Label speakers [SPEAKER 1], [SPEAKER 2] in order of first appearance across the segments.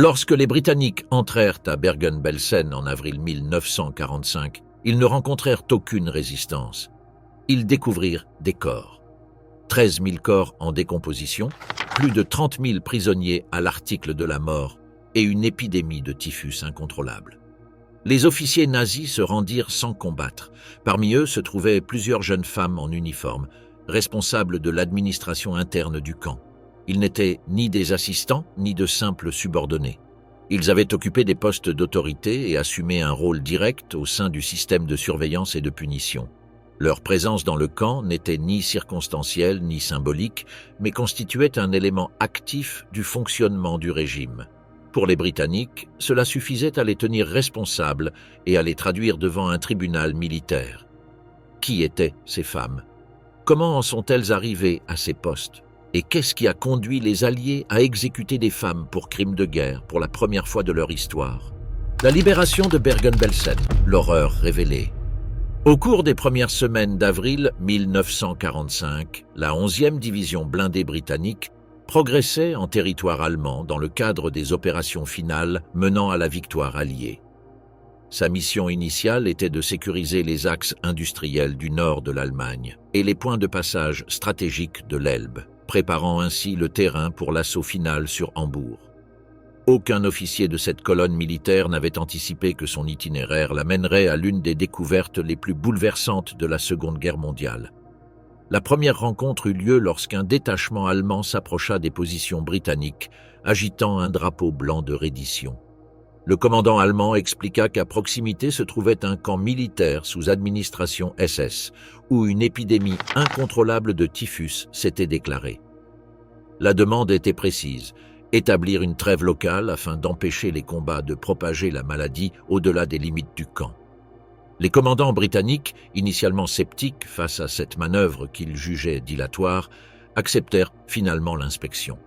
[SPEAKER 1] Lorsque les Britanniques entrèrent à Bergen-Belsen en avril 1945, ils ne rencontrèrent aucune résistance. Ils découvrirent des corps. 13 000 corps en décomposition, plus de 30 000 prisonniers à l'article de la mort et une épidémie de typhus incontrôlable. Les officiers nazis se rendirent sans combattre. Parmi eux se trouvaient plusieurs jeunes femmes en uniforme, responsables de l'administration interne du camp. Ils n'étaient ni des assistants, ni de simples subordonnés. Ils avaient occupé des postes d'autorité et assumé un rôle direct au sein du système de surveillance et de punition. Leur présence dans le camp n'était ni circonstancielle ni symbolique, mais constituait un élément actif du fonctionnement du régime. Pour les Britanniques, cela suffisait à les tenir responsables et à les traduire devant un tribunal militaire. Qui étaient ces femmes? Comment en sont-elles arrivées à ces postes? Et qu'est-ce qui a conduit les Alliés à exécuter des femmes pour crimes de guerre pour la première fois de leur histoire? La libération de Bergen-Belsen, l'horreur révélée. Au cours des premières semaines d'avril 1945, la 11e division blindée britannique progressait en territoire allemand dans le cadre des opérations finales menant à la victoire alliée. Sa mission initiale était de sécuriser les axes industriels du nord de l'Allemagne et les points de passage stratégiques de l'Elbe, préparant ainsi le terrain pour l'assaut final sur Hambourg. Aucun officier de cette colonne militaire n'avait anticipé que son itinéraire l'amènerait à l'une des découvertes les plus bouleversantes de la Seconde Guerre mondiale. La première rencontre eut lieu lorsqu'un détachement allemand s'approcha des positions britanniques, agitant un drapeau blanc de reddition. Le commandant allemand expliqua qu'à proximité se trouvait un camp militaire sous administration SS, où une épidémie incontrôlable de typhus s'était déclarée. La demande était précise: établir une trêve locale afin d'empêcher les combats de propager la maladie au-delà des limites du camp. Les commandants britanniques, initialement sceptiques face à cette manœuvre qu'ils jugeaient dilatoire, acceptèrent finalement l'inspection.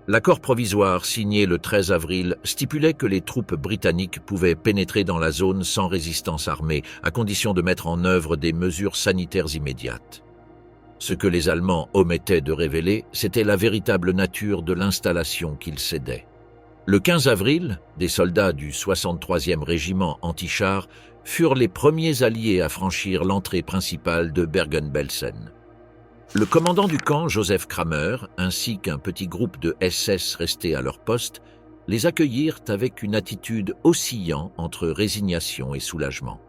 [SPEAKER 1] L'accord provisoire signé le 13 avril stipulait que les troupes britanniques pouvaient pénétrer dans la zone sans résistance armée, à condition de mettre en œuvre des mesures sanitaires immédiates. Ce que les Allemands omettaient de révéler, c'était la véritable nature de l'installation qu'ils cédaient. Le 15 avril, des soldats du 63e régiment anti-chars furent les premiers alliés à franchir l'entrée principale de Bergen-Belsen. Le commandant du camp, Joseph Kramer, ainsi qu'un petit groupe de SS restés à leur poste, les accueillirent avec une attitude oscillant entre résignation et soulagement.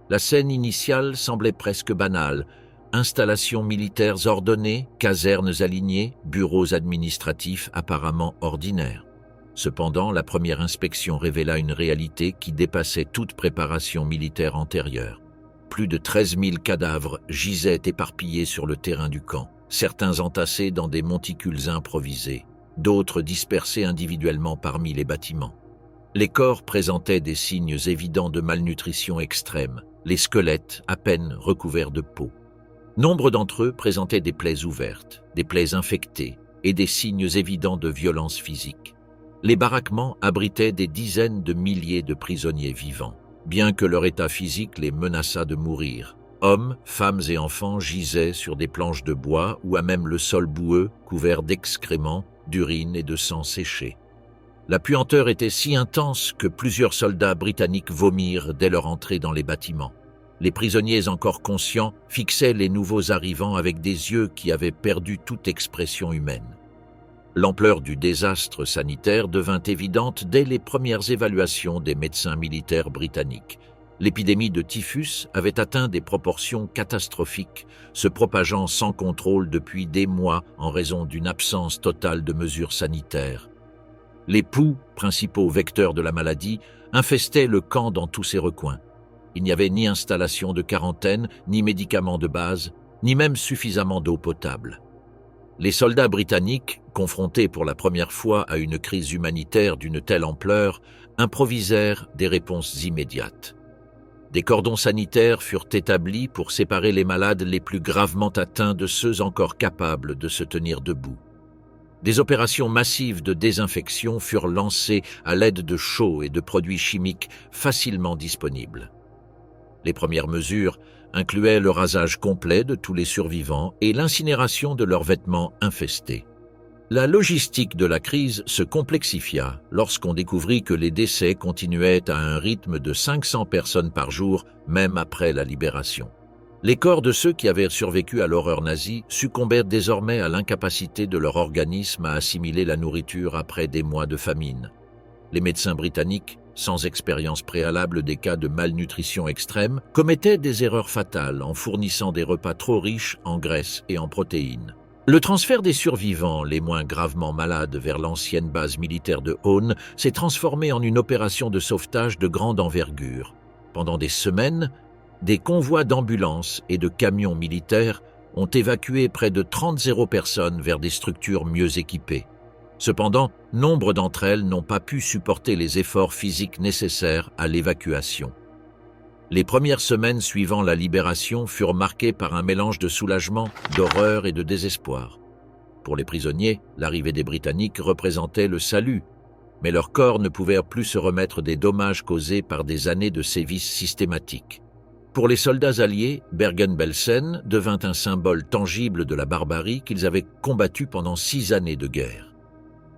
[SPEAKER 1] La scène initiale semblait presque banale: installations militaires ordonnées, casernes alignées, bureaux administratifs apparemment ordinaires. Cependant, la première inspection révéla une réalité qui dépassait toute préparation militaire antérieure. Plus de 13 000 cadavres gisaient éparpillés sur le terrain du camp, certains entassés dans des monticules improvisés, d'autres dispersés individuellement parmi les bâtiments. Les corps présentaient des signes évidents de malnutrition extrême, les squelettes à peine recouverts de peau. Nombre d'entre eux présentaient des plaies ouvertes, des plaies infectées et des signes évidents de violence physique. Les baraquements abritaient des dizaines de milliers de prisonniers vivants, bien que leur état physique les menaçât de mourir. Hommes, femmes et enfants gisaient sur des planches de bois ou à même le sol boueux, couvert d'excréments, d'urine et de sang séché. La puanteur était si intense que plusieurs soldats britanniques vomirent dès leur entrée dans les bâtiments. Les prisonniers encore conscients fixaient les nouveaux arrivants avec des yeux qui avaient perdu toute expression humaine. L'ampleur du désastre sanitaire devint évidente dès les premières évaluations des médecins militaires britanniques. L'épidémie de typhus avait atteint des proportions catastrophiques, se propageant sans contrôle depuis des mois en raison d'une absence totale de mesures sanitaires. Les poux, principaux vecteurs de la maladie, infestaient le camp dans tous ses recoins. Il n'y avait ni installation de quarantaine, ni médicaments de base, ni même suffisamment d'eau potable. Les soldats britanniques, confrontés pour la première fois à une crise humanitaire d'une telle ampleur, improvisèrent des réponses immédiates. Des cordons sanitaires furent établis pour séparer les malades les plus gravement atteints de ceux encore capables de se tenir debout. Des opérations massives de désinfection furent lancées à l'aide de chaux et de produits chimiques facilement disponibles. Les premières mesures incluaient le rasage complet de tous les survivants et l'incinération de leurs vêtements infestés. La logistique de la crise se complexifia lorsqu'on découvrit que les décès continuaient à un rythme de 500 personnes par jour, même après la libération. Les corps de ceux qui avaient survécu à l'horreur nazie succombèrent désormais à l'incapacité de leur organisme à assimiler la nourriture après des mois de famine. Les médecins britanniques, sans expérience préalable des cas de malnutrition extrême, commettaient des erreurs fatales en fournissant des repas trop riches en graisses et en protéines. Le transfert des survivants, les moins gravement malades, vers l'ancienne base militaire de Hoorn s'est transformé en une opération de sauvetage de grande envergure. Pendant des semaines, des convois d'ambulances et de camions militaires ont évacué près de 30 personnes vers des structures mieux équipées. Cependant, nombre d'entre elles n'ont pas pu supporter les efforts physiques nécessaires à l'évacuation. Les premières semaines suivant la libération furent marquées par un mélange de soulagement, d'horreur et de désespoir. Pour les prisonniers, l'arrivée des Britanniques représentait le salut, mais leurs corps ne pouvaient plus se remettre des dommages causés par des années de sévices systématiques. Pour les soldats alliés, Bergen-Belsen devint un symbole tangible de la barbarie qu'ils avaient combattue pendant 6 années de guerre.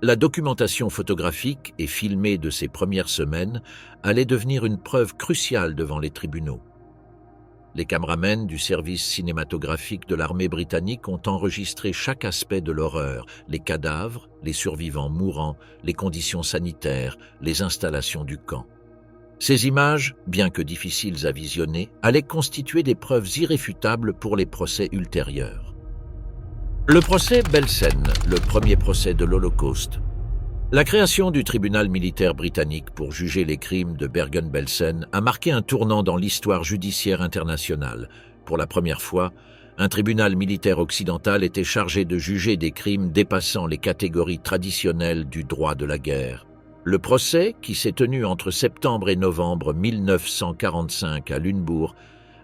[SPEAKER 1] La documentation photographique et filmée de ces premières semaines allait devenir une preuve cruciale devant les tribunaux. Les caméramens du service cinématographique de l'armée britannique ont enregistré chaque aspect de l'horreur, les cadavres, les survivants mourants, les conditions sanitaires, les installations du camp. Ces images, bien que difficiles à visionner, allaient constituer des preuves irréfutables pour les procès ultérieurs. Le procès Belsen, le premier procès de l'Holocauste. La création du tribunal militaire britannique pour juger les crimes de Bergen-Belsen a marqué un tournant dans l'histoire judiciaire internationale. Pour la première fois, un tribunal militaire occidental était chargé de juger des crimes dépassant les catégories traditionnelles du droit de la guerre. Le procès, qui s'est tenu entre septembre et novembre 1945 à Lunebourg,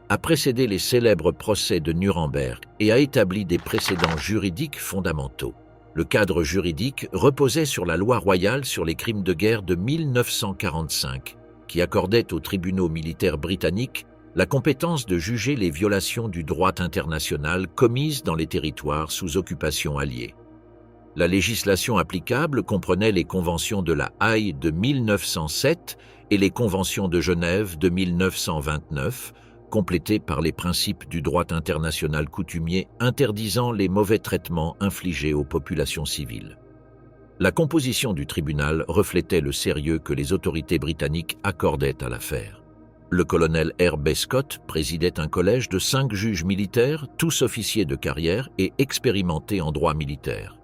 [SPEAKER 1] a précédé les célèbres procès de Nuremberg et a établi des précédents juridiques fondamentaux. Le cadre juridique reposait sur la loi royale sur les crimes de guerre de 1945, qui accordait aux tribunaux militaires britanniques la compétence de juger les violations du droit international commises dans les territoires sous occupation alliée. La législation applicable comprenait les conventions de la Haye de 1907 et les conventions de Genève de 1929, complétées par les principes du droit international coutumier interdisant les mauvais traitements infligés aux populations civiles. La composition du tribunal reflétait le sérieux que les autorités britanniques accordaient à l'affaire. Le colonel R. B. Scott présidait un collège de 5 juges militaires, tous officiers de carrière et expérimentés en droit militaire.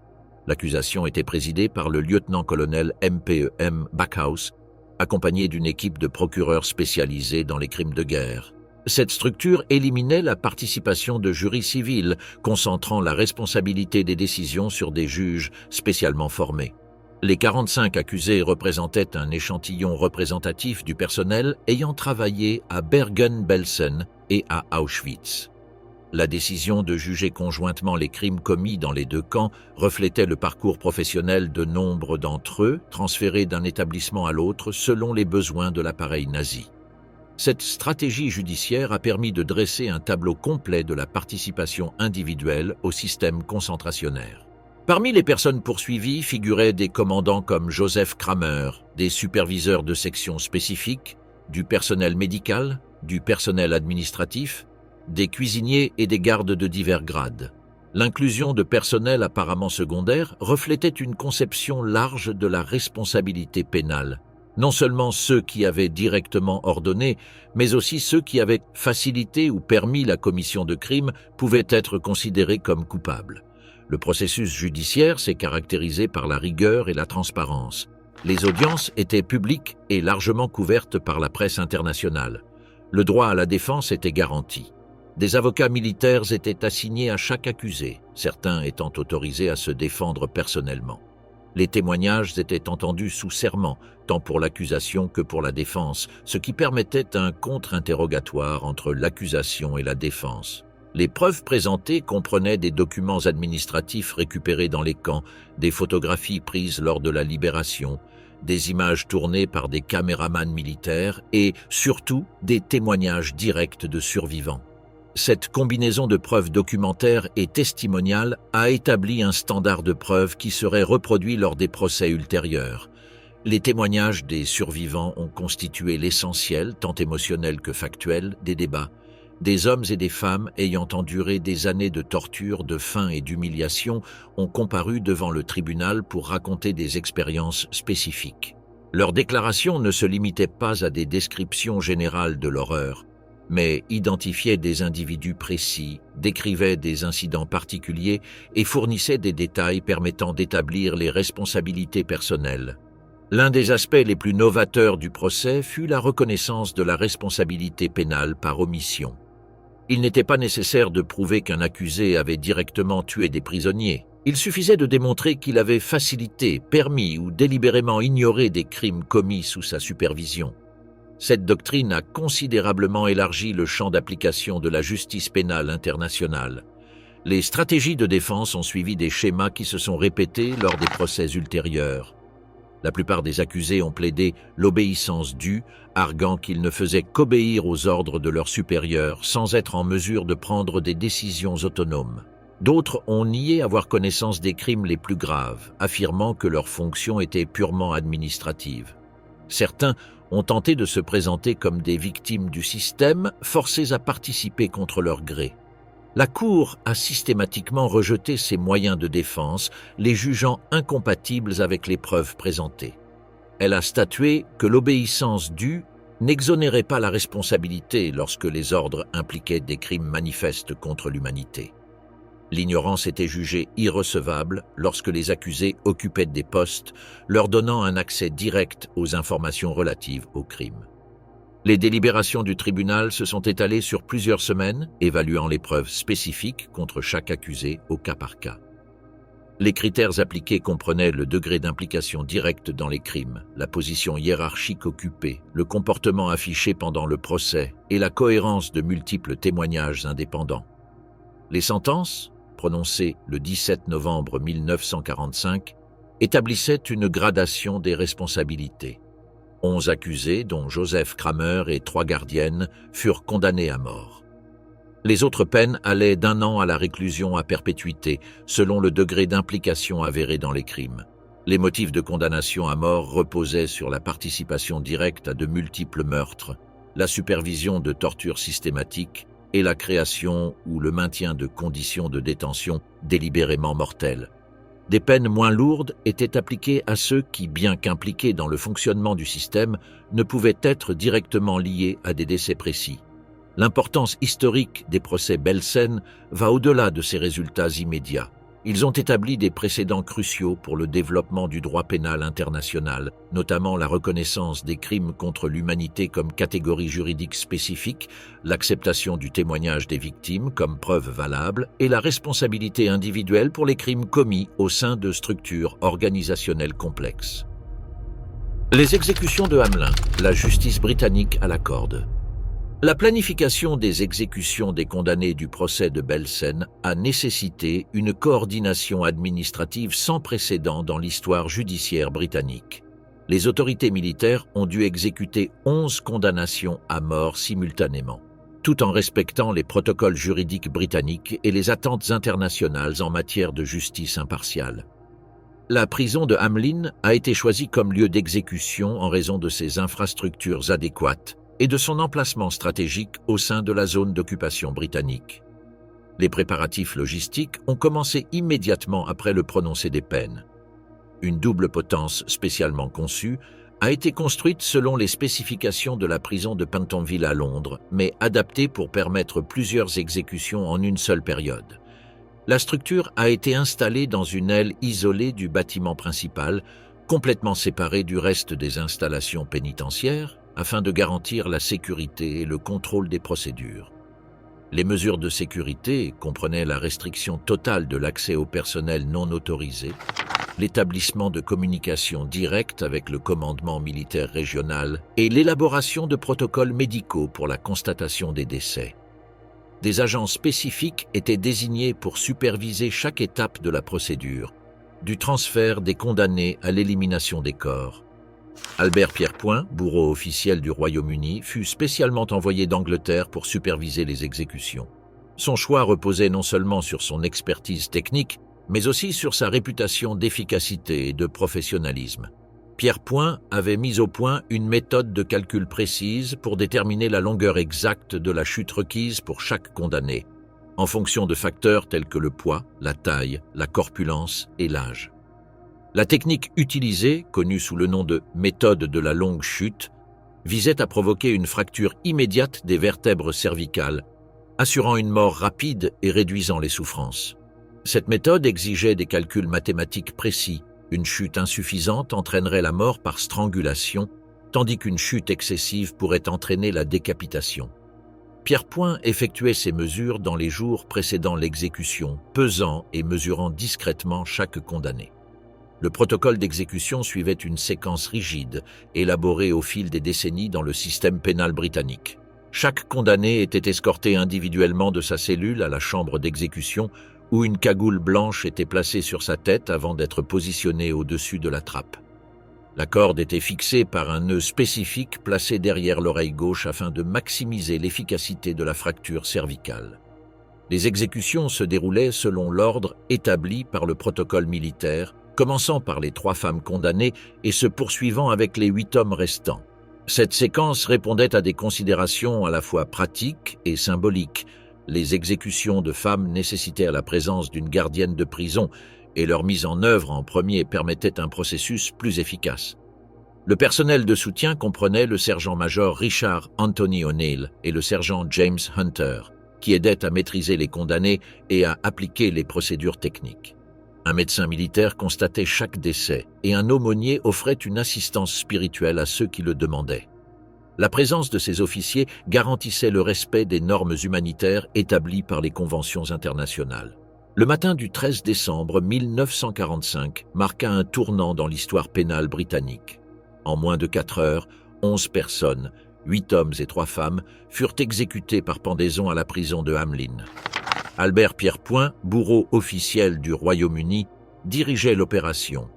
[SPEAKER 1] L'accusation était présidée par le lieutenant-colonel M.P.E.M. Backhouse, accompagné d'une équipe de procureurs spécialisés dans les crimes de guerre. Cette structure éliminait la participation de jurys civils, concentrant la responsabilité des décisions sur des juges spécialement formés. Les 45 accusés représentaient un échantillon représentatif du personnel ayant travaillé à Bergen-Belsen et à Auschwitz. La décision de juger conjointement les crimes commis dans les 2 camps reflétait le parcours professionnel de nombre d'entre eux, transférés d'un établissement à l'autre selon les besoins de l'appareil nazi. Cette stratégie judiciaire a permis de dresser un tableau complet de la participation individuelle au système concentrationnaire. Parmi les personnes poursuivies figuraient des commandants comme Joseph Kramer, des superviseurs de sections spécifiques, du personnel médical, du personnel administratif, des cuisiniers et des gardes de divers grades. L'inclusion de personnel apparemment secondaire reflétait une conception large de la responsabilité pénale. Non seulement ceux qui avaient directement ordonné, mais aussi ceux qui avaient facilité ou permis la commission de crimes pouvaient être considérés comme coupables. Le processus judiciaire s'est caractérisé par la rigueur et la transparence. Les audiences étaient publiques et largement couvertes par la presse internationale. Le droit à la défense était garanti. Des avocats militaires étaient assignés à chaque accusé, certains étant autorisés à se défendre personnellement. Les témoignages étaient entendus sous serment, tant pour l'accusation que pour la défense, ce qui permettait un contre-interrogatoire entre l'accusation et la défense. Les preuves présentées comprenaient des documents administratifs récupérés dans les camps, des photographies prises lors de la libération, des images tournées par des caméramans militaires et, surtout, des témoignages directs de survivants. Cette combinaison de preuves documentaires et testimoniales a établi un standard de preuve qui serait reproduit lors des procès ultérieurs. Les témoignages des survivants ont constitué l'essentiel, tant émotionnel que factuel, des débats. Des hommes et des femmes ayant enduré des années de torture, de faim et d'humiliation ont comparu devant le tribunal pour raconter des expériences spécifiques. Leurs déclarations ne se limitaient pas à des descriptions générales de l'horreur, mais identifiaient des individus précis, décrivaient des incidents particuliers et fournissaient des détails permettant d'établir les responsabilités personnelles. L'un des aspects les plus novateurs du procès fut la reconnaissance de la responsabilité pénale par omission. Il n'était pas nécessaire de prouver qu'un accusé avait directement tué des prisonniers. Il suffisait de démontrer qu'il avait facilité, permis ou délibérément ignoré des crimes commis sous sa supervision. Cette doctrine a considérablement élargi le champ d'application de la justice pénale internationale. Les stratégies de défense ont suivi des schémas qui se sont répétés lors des procès ultérieurs. La plupart des accusés ont plaidé l'obéissance due, arguant qu'ils ne faisaient qu'obéir aux ordres de leurs supérieurs sans être en mesure de prendre des décisions autonomes. D'autres ont nié avoir connaissance des crimes les plus graves, affirmant que leur fonction était purement administrative. Certains ont tenté de se présenter comme des victimes du système, forcées à participer contre leur gré. La Cour a systématiquement rejeté ces moyens de défense, les jugeant incompatibles avec les preuves présentées. Elle a statué que l'obéissance due n'exonérait pas la responsabilité lorsque les ordres impliquaient des crimes manifestes contre l'humanité. L'ignorance était jugée irrecevable lorsque les accusés occupaient des postes, leur donnant un accès direct aux informations relatives aux crimes. Les délibérations du tribunal se sont étalées sur plusieurs semaines, évaluant les preuves spécifiques contre chaque accusé au cas par cas. Les critères appliqués comprenaient le degré d'implication directe dans les crimes, la position hiérarchique occupée, le comportement affiché pendant le procès et la cohérence de multiples témoignages indépendants. Les sentences, prononcées le 17 novembre 1945, établissaient une gradation des responsabilités. 11 accusés, dont Joseph Kramer et 3 gardiennes, furent condamnés à mort. Les autres peines allaient d'1 an à la réclusion à perpétuité, selon le degré d'implication avéré dans les crimes. Les motifs de condamnation à mort reposaient sur la participation directe à de multiples meurtres, la supervision de tortures systématiques et la création ou le maintien de conditions de détention délibérément mortelles. Des peines moins lourdes étaient appliquées à ceux qui, bien qu'impliqués dans le fonctionnement du système, ne pouvaient être directement liés à des décès précis. L'importance historique des procès Belsen va au-delà de ces résultats immédiats. Ils ont établi des précédents cruciaux pour le développement du droit pénal international, notamment la reconnaissance des crimes contre l'humanité comme catégorie juridique spécifique, l'acceptation du témoignage des victimes comme preuve valable et la responsabilité individuelle pour les crimes commis au sein de structures organisationnelles complexes. Les exécutions de Hamelin, la justice britannique à la corde. La planification des exécutions des condamnés du procès de Belsen a nécessité une coordination administrative sans précédent dans l'histoire judiciaire britannique. Les autorités militaires ont dû exécuter 11 condamnations à mort simultanément, tout en respectant les protocoles juridiques britanniques et les attentes internationales en matière de justice impartiale. La prison de Hamelin a été choisie comme lieu d'exécution en raison de ses infrastructures adéquates et de son emplacement stratégique au sein de la zone d'occupation britannique. Les préparatifs logistiques ont commencé immédiatement après le prononcé des peines. Une double potence spécialement conçue a été construite selon les spécifications de la prison de Pentonville à Londres, mais adaptée pour permettre plusieurs exécutions en une seule période. La structure a été installée dans une aile isolée du bâtiment principal, complètement séparée du reste des installations pénitentiaires, afin de garantir la sécurité et le contrôle des procédures. Les mesures de sécurité comprenaient la restriction totale de l'accès au personnel non autorisé, l'établissement de communications directes avec le commandement militaire régional et l'élaboration de protocoles médicaux pour la constatation des décès. Des agents spécifiques étaient désignés pour superviser chaque étape de la procédure, du transfert des condamnés à l'élimination des corps. Albert Pierrepoint, bourreau officiel du Royaume-Uni, fut spécialement envoyé d'Angleterre pour superviser les exécutions. Son choix reposait non seulement sur son expertise technique, mais aussi sur sa réputation d'efficacité et de professionnalisme. Pierre Point avait mis au point une méthode de calcul précise pour déterminer la longueur exacte de la chute requise pour chaque condamné, en fonction de facteurs tels que le poids, la taille, la corpulence et l'âge. La technique utilisée, connue sous le nom de méthode de la longue chute, visait à provoquer une fracture immédiate des vertèbres cervicales, assurant une mort rapide et réduisant les souffrances. Cette méthode exigeait des calculs mathématiques précis. Une chute insuffisante entraînerait la mort par strangulation, tandis qu'une chute excessive pourrait entraîner la décapitation. Pierre Point effectuait ces mesures dans les jours précédant l'exécution, pesant et mesurant discrètement chaque condamné. Le protocole d'exécution suivait une séquence rigide, élaborée au fil des décennies dans le système pénal britannique. Chaque condamné était escorté individuellement de sa cellule à la chambre d'exécution, où une cagoule blanche était placée sur sa tête avant d'être positionnée au-dessus de la trappe. La corde était fixée par un nœud spécifique placé derrière l'oreille gauche afin de maximiser l'efficacité de la fracture cervicale. Les exécutions se déroulaient selon l'ordre établi par le protocole militaire, commençant par les 3 femmes condamnées et se poursuivant avec les 8 hommes restants. Cette séquence répondait à des considérations à la fois pratiques et symboliques. Les exécutions de femmes nécessitaient la présence d'une gardienne de prison et leur mise en œuvre en premier permettait un processus plus efficace. Le personnel de soutien comprenait le sergent-major Richard Anthony O'Neill et le sergent James Hunter, qui aidaient à maîtriser les condamnés et à appliquer les procédures techniques. Un médecin militaire constatait chaque décès et un aumônier offrait une assistance spirituelle à ceux qui le demandaient. La présence de ces officiers garantissait le respect des normes humanitaires établies par les conventions internationales. Le matin du 13 décembre 1945 marqua un tournant dans l'histoire pénale britannique. En moins de 4 heures, 11 personnes, 8 hommes et 3 femmes, furent exécutés par pendaison à la prison de Hamlin. Albert Pierre Point, bourreau officiel du Royaume-Uni, dirigeait l'opération.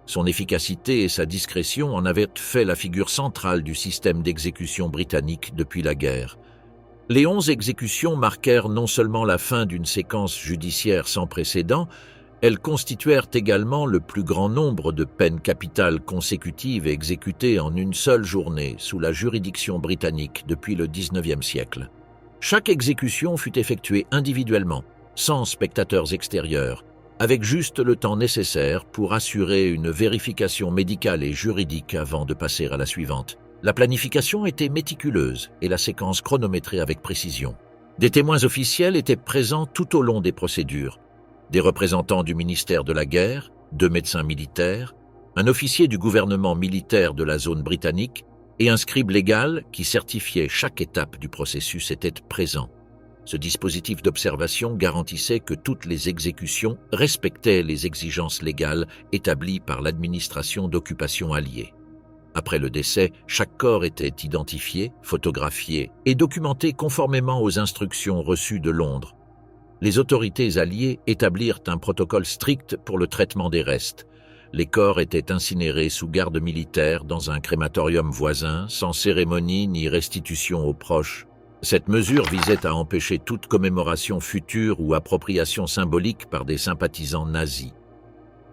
[SPEAKER 1] Son efficacité et sa discrétion en avaient fait la figure centrale du système d'exécution britannique depuis la guerre. Les 11 exécutions marquèrent non seulement la fin d'une séquence judiciaire sans précédent, elles constituèrent également le plus grand nombre de peines capitales consécutives exécutées en une seule journée sous la juridiction britannique depuis le XIXe siècle. Chaque exécution fut effectuée individuellement, sans spectateurs extérieurs, avec juste le temps nécessaire pour assurer une vérification médicale et juridique avant de passer à la suivante. La planification était méticuleuse et la séquence chronométrée avec précision. Des témoins officiels étaient présents tout au long des procédures. Des représentants du ministère de la Guerre, 2 médecins militaires, un officier du gouvernement militaire de la zone britannique et un scribe légal qui certifiait chaque étape du processus était présent. Ce dispositif d'observation garantissait que toutes les exécutions respectaient les exigences légales établies par l'administration d'occupation alliée. Après le décès, chaque corps était identifié, photographié et documenté conformément aux instructions reçues de Londres. Les autorités alliées établirent un protocole strict pour le traitement des restes. Les corps étaient incinérés sous garde militaire dans un crématorium voisin, sans cérémonie ni restitution aux proches. Cette mesure visait à empêcher toute commémoration future ou appropriation symbolique par des sympathisants nazis.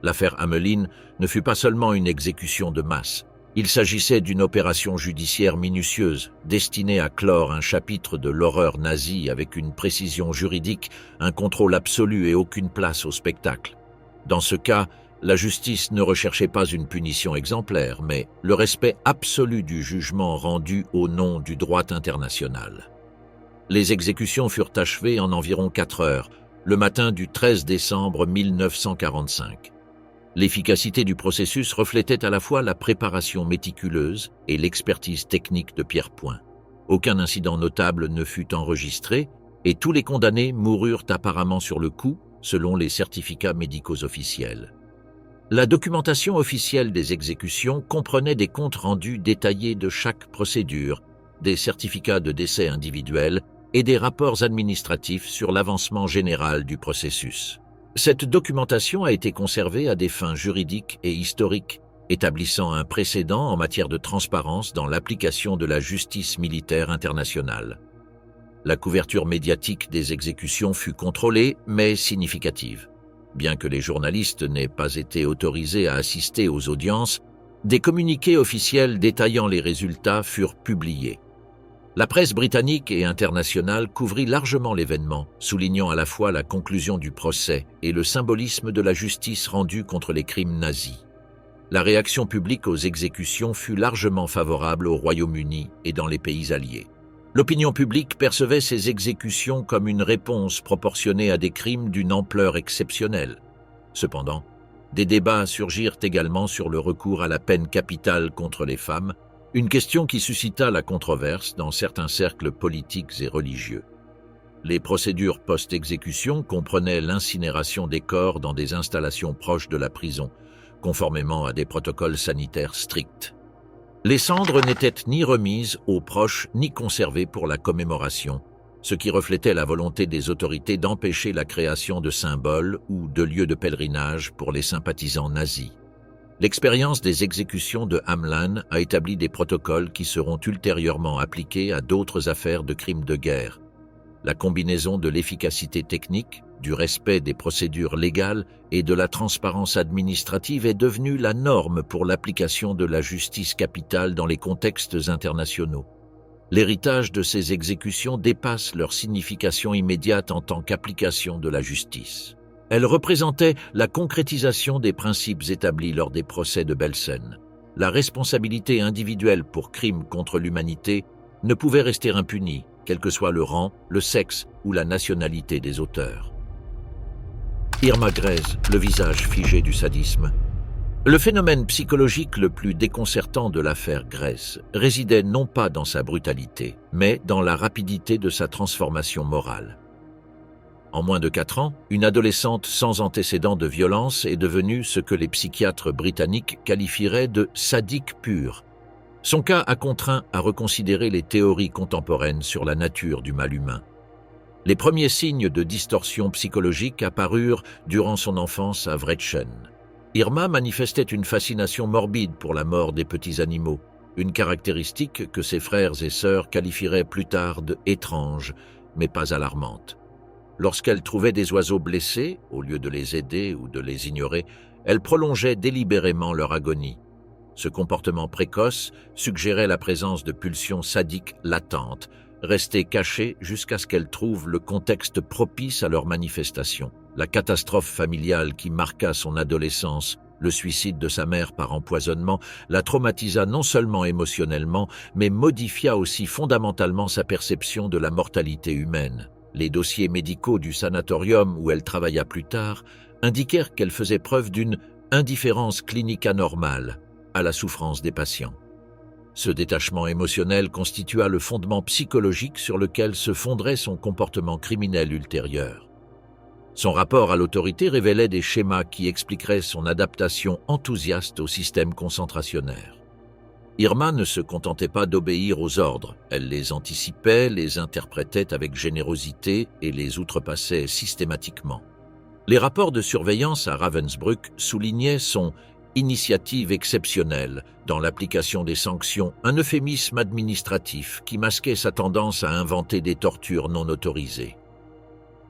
[SPEAKER 1] L'affaire Hamelin ne fut pas seulement une exécution de masse. Il s'agissait d'une opération judiciaire minutieuse, destinée à clore un chapitre de l'horreur nazie avec une précision juridique, un contrôle absolu et aucune place au spectacle. Dans ce cas, la justice ne recherchait pas une punition exemplaire, mais le respect absolu du jugement rendu au nom du droit international. Les exécutions furent achevées en environ 4 heures, le matin du 13 décembre 1945. L'efficacité du processus reflétait à la fois la préparation méticuleuse et l'expertise technique de Pierre Point. Aucun incident notable ne fut enregistré et tous les condamnés moururent apparemment sur le coup, selon les certificats médicaux officiels. La documentation officielle des exécutions comprenait des comptes rendus détaillés de chaque procédure, des certificats de décès individuels et des rapports administratifs sur l'avancement général du processus. Cette documentation a été conservée à des fins juridiques et historiques, établissant un précédent en matière de transparence dans l'application de la justice militaire internationale. La couverture médiatique des exécutions fut contrôlée, mais significative. Bien que les journalistes n'aient pas été autorisés à assister aux audiences, des communiqués officiels détaillant les résultats furent publiés. La presse britannique et internationale couvrit largement l'événement, soulignant à la fois la conclusion du procès et le symbolisme de la justice rendue contre les crimes nazis. La réaction publique aux exécutions fut largement favorable au Royaume-Uni et dans les pays alliés. L'opinion publique percevait ces exécutions comme une réponse proportionnée à des crimes d'une ampleur exceptionnelle. Cependant, des débats surgirent également sur le recours à la peine capitale contre les femmes, une question qui suscita la controverse dans certains cercles politiques et religieux. Les procédures post-exécution comprenaient l'incinération des corps dans des installations proches de la prison, conformément à des protocoles sanitaires stricts. Les cendres n'étaient ni remises aux proches ni conservées pour la commémoration, ce qui reflétait la volonté des autorités d'empêcher la création de symboles ou de lieux de pèlerinage pour les sympathisants nazis. L'expérience des exécutions de Hamelin a établi des protocoles qui seront ultérieurement appliqués à d'autres affaires de crimes de guerre. La combinaison de l'efficacité technique, du respect des procédures légales et de la transparence administrative est devenue la norme pour l'application de la justice capitale dans les contextes internationaux. L'héritage de ces exécutions dépasse leur signification immédiate en tant qu'application de la justice. Elles représentaient la concrétisation des principes établis lors des procès de Belsen. La responsabilité individuelle pour crimes contre l'humanité ne pouvait rester impunie, quel que soit le rang, le sexe ou la nationalité des auteurs. Irma Grese, le visage figé du sadisme. Le phénomène psychologique le plus déconcertant de l'affaire Grese résidait non pas dans sa brutalité, mais dans la rapidité de sa transformation morale. En moins de 4 ans, une adolescente sans antécédent de violence est devenue ce que les psychiatres britanniques qualifieraient de sadique pure. Son cas a contraint à reconsidérer les théories contemporaines sur la nature du mal humain. Les premiers signes de distorsion psychologique apparurent durant son enfance à Wrechten. Irma manifestait une fascination morbide pour la mort des petits animaux, une caractéristique que ses frères et sœurs qualifieraient plus tard de étrange, mais pas alarmante. Lorsqu'elle trouvait des oiseaux blessés, au lieu de les aider ou de les ignorer, elle prolongeait délibérément leur agonie. Ce comportement précoce suggérait la présence de pulsions sadiques latentes, restées cachées jusqu'à ce qu'elle trouve le contexte propice à leur manifestation. La catastrophe familiale qui marqua son adolescence, le suicide de sa mère par empoisonnement, la traumatisa non seulement émotionnellement, mais modifia aussi fondamentalement sa perception de la mortalité humaine. Les dossiers médicaux du sanatorium où elle travailla plus tard indiquèrent qu'elle faisait preuve d'une indifférence clinique anormale à la souffrance des patients. Ce détachement émotionnel constitua le fondement psychologique sur lequel se fonderait son comportement criminel ultérieur. Son rapport à l'autorité révélait des schémas qui expliqueraient son adaptation enthousiaste au système concentrationnaire. Irma ne se contentait pas d'obéir aux ordres, elle les anticipait, les interprétait avec générosité et les outrepassait systématiquement. Les rapports de surveillance à Ravensbrück soulignaient son initiative exceptionnelle dans l'application des sanctions, un euphémisme administratif qui masquait sa tendance à inventer des tortures non autorisées.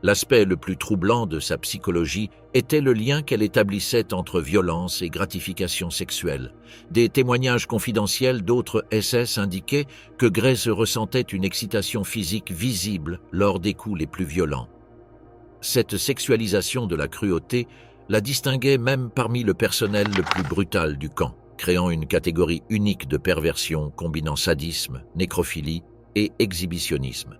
[SPEAKER 1] L'aspect le plus troublant de sa psychologie était le lien qu'elle établissait entre violence et gratification sexuelle. Des témoignages confidentiels d'autres SS indiquaient que Grese ressentait une excitation physique visible lors des coups les plus violents. Cette sexualisation de la cruauté la distinguait même parmi le personnel le plus brutal du camp, créant une catégorie unique de perversion combinant sadisme, nécrophilie et exhibitionnisme.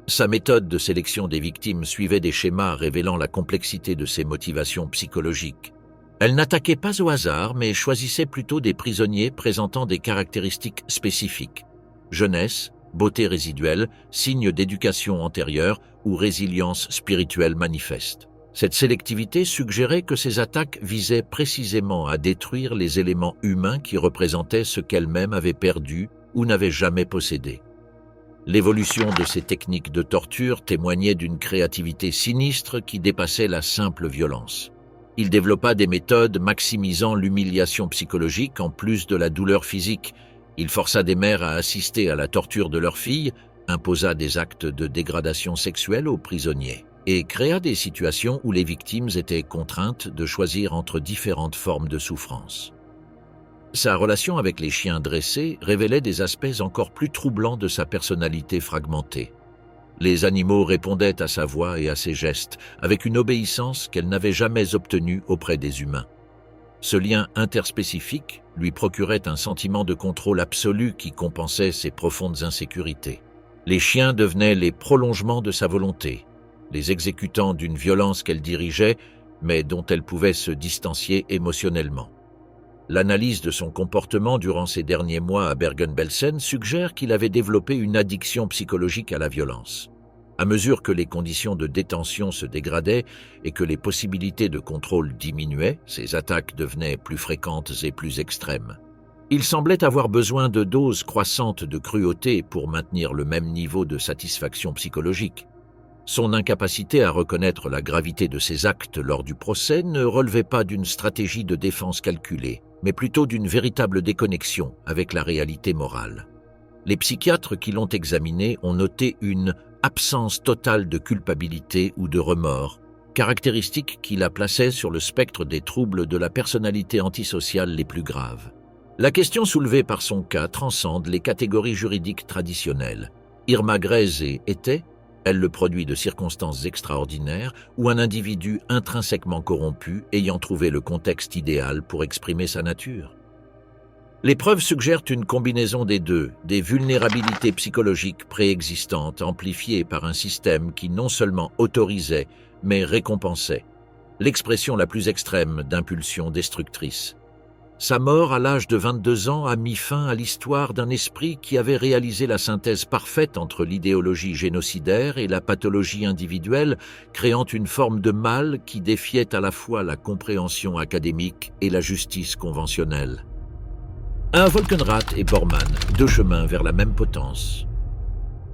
[SPEAKER 1] Sa méthode de sélection des victimes suivait des schémas révélant la complexité de ses motivations psychologiques. Elle n'attaquait pas au hasard, mais choisissait plutôt des prisonniers présentant des caractéristiques spécifiques. Jeunesse, beauté résiduelle, signes d'éducation antérieure ou résilience spirituelle manifeste. Cette sélectivité suggérait que ces attaques visaient précisément à détruire les éléments humains qui représentaient ce qu'elle-même avait perdu ou n'avait jamais possédé. L'évolution de ces techniques de torture témoignait d'une créativité sinistre qui dépassait la simple violence. Il développa des méthodes maximisant l'humiliation psychologique en plus de la douleur physique. Il força des mères à assister à la torture de leurs filles, imposa des actes de dégradation sexuelle aux prisonniers et créa des situations où les victimes étaient contraintes de choisir entre différentes formes de souffrance. Sa relation avec les chiens dressés révélait des aspects encore plus troublants de sa personnalité fragmentée. Les animaux répondaient à sa voix et à ses gestes avec une obéissance qu'elle n'avait jamais obtenue auprès des humains. Ce lien interspécifique lui procurait un sentiment de contrôle absolu qui compensait ses profondes insécurités. Les chiens devenaient les prolongements de sa volonté, les exécutants d'une violence qu'elle dirigeait, mais dont elle pouvait se distancier émotionnellement. L'analyse de son comportement durant ces derniers mois à Bergen-Belsen suggère qu'il avait développé une addiction psychologique à la violence. À mesure que les conditions de détention se dégradaient et que les possibilités de contrôle diminuaient, ses attaques devenaient plus fréquentes et plus extrêmes. Il semblait avoir besoin de doses croissantes de cruauté pour maintenir le même niveau de satisfaction psychologique. Son incapacité à reconnaître la gravité de ses actes lors du procès ne relevait pas d'une stratégie de défense calculée, mais plutôt d'une véritable déconnexion avec la réalité morale. Les psychiatres qui l'ont examiné ont noté une absence totale de culpabilité ou de remords, caractéristique qui la plaçait sur le spectre des troubles de la personnalité antisociale les plus graves. La question soulevée par son cas transcende les catégories juridiques traditionnelles. Irma Grese était-elle le produit de circonstances extraordinaires ou un individu intrinsèquement corrompu ayant trouvé le contexte idéal pour exprimer sa nature? Les preuves suggèrent une combinaison des deux, des vulnérabilités psychologiques préexistantes amplifiées par un système qui non seulement autorisait, mais récompensait, l'expression la plus extrême d'impulsions destructrices. Sa mort à l'âge de 22 ans a mis fin à l'histoire d'un esprit qui avait réalisé la synthèse parfaite entre l'idéologie génocidaire et la pathologie individuelle, créant une forme de mal qui défiait à la fois la compréhension académique et la justice conventionnelle. Un Volkenrath et Bormann, deux chemins vers la même potence.